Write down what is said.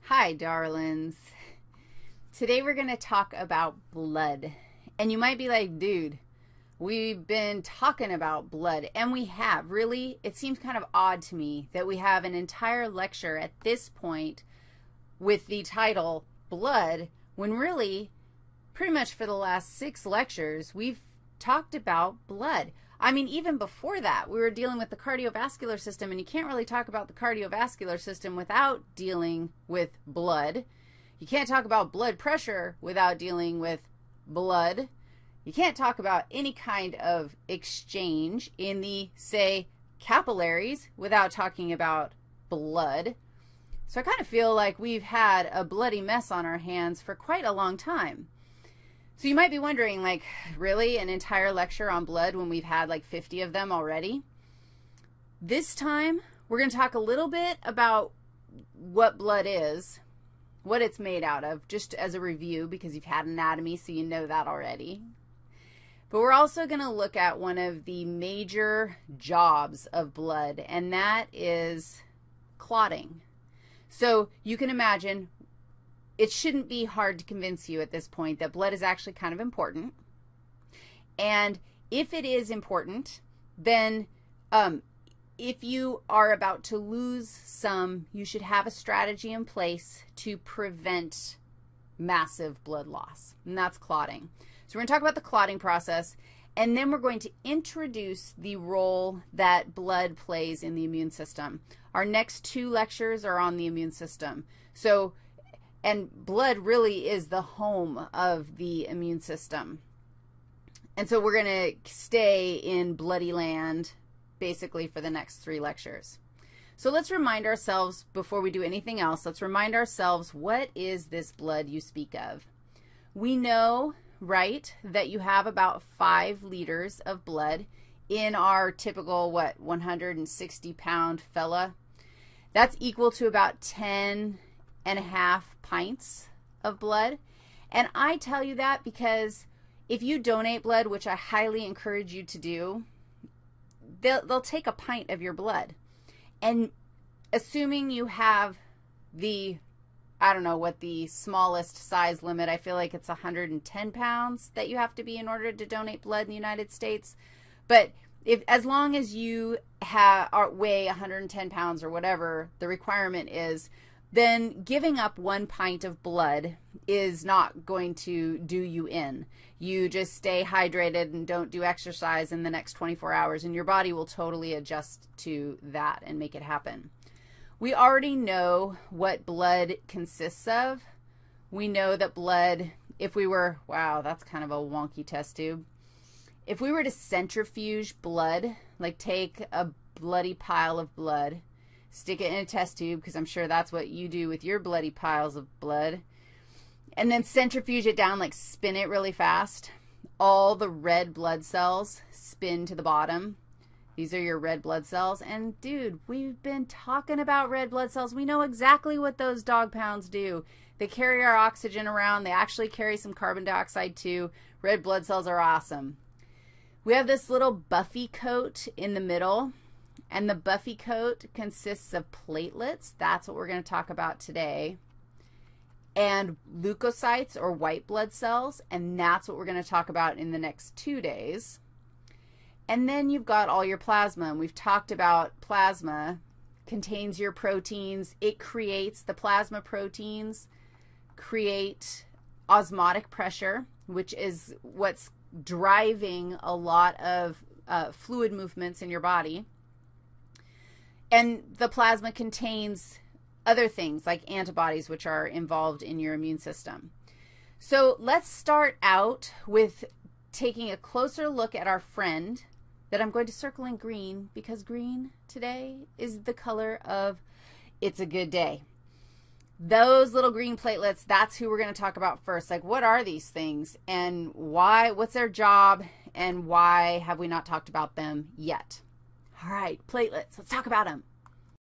Hi, darlings. Today we're going to talk about blood. And you might be like, dude, we've been talking about blood. And we have. Really, it seems kind of odd to me that we have an entire lecture at this point with the title Blood, when really, pretty much for the last 6 lectures, we've talked about blood. I mean, even before that, we were dealing with the cardiovascular system, and you can't really talk about the cardiovascular system without dealing with blood. You can't talk about blood pressure without dealing with blood. You can't talk about any kind of exchange in the, say, capillaries without talking about blood. So I kind of feel like we've had a bloody mess on our hands for quite a long time. So you might be wondering, like, really an entire lecture on blood when we've had like 50 of them already? This time, we're going to talk a little bit about what blood is, what it's made out of, just as a review because you've had anatomy, so you know that already. But we're also going to look at one of the major jobs of blood, and that is clotting. So you can imagine it shouldn't be hard to convince you at this point that blood is actually kind of important. And if it is important, then if you are about to lose some, you should have a strategy in place to prevent massive blood loss, and that's clotting. So we're going to talk about the clotting process, and then we're going to introduce the role that blood plays in the immune system. Our next 2 lectures are on the immune system. And blood really is the home of the immune system. And so we're going to stay in bloody land basically for the next 3 lectures. So let's remind ourselves, before we do anything else, let's remind ourselves, what is this blood you speak of? We know, right, that you have about 5 liters of blood in our typical, 160-pound fella. That's equal to about 10.5 pints of blood. And I tell you that because if you donate blood, which I highly encourage you to do, they'll take a pint of your blood. And assuming you have the, I don't know what the smallest size limit, I feel like it's 110 pounds that you have to be in order to donate blood in the United States. But as long as you weigh 110 pounds or whatever the requirement is, then giving up 1 pint of blood is not going to do you in. You just stay hydrated and don't do exercise in the next 24 hours, and your body will totally adjust to that and make it happen. We already know what blood consists of. We know that blood, if we were, wow, that's kind of a wonky test tube. If we were to centrifuge blood, like take a bloody pile of blood, stick it in a test tube, because I'm sure that's what you do with your bloody piles of blood, and then centrifuge it down, like spin it really fast, all the red blood cells spin to the bottom. These are your red blood cells. And dude, we've been talking about red blood cells. We know exactly what those dog pounds do. They carry our oxygen around. They actually carry some carbon dioxide too. Red blood cells are awesome. We have this little buffy coat in the middle, and the buffy coat consists of platelets. That's what we're going to talk about today. And leukocytes, or white blood cells, and that's what we're going to talk about in the next 2 days. And then you've got all your plasma, and we've talked about plasma contains your proteins. It creates, the plasma proteins create osmotic pressure, which is what's driving a lot of fluid movements in your body. And the plasma contains other things like antibodies, which are involved in your immune system. So let's start out with taking a closer look at our friend that I'm going to circle in green, because green today is the color of it's a good day. Those little green platelets, that's who we're going to talk about first. Like, what are these things and why, what's their job, and why have we not talked about them yet? All right, platelets, let's talk about them.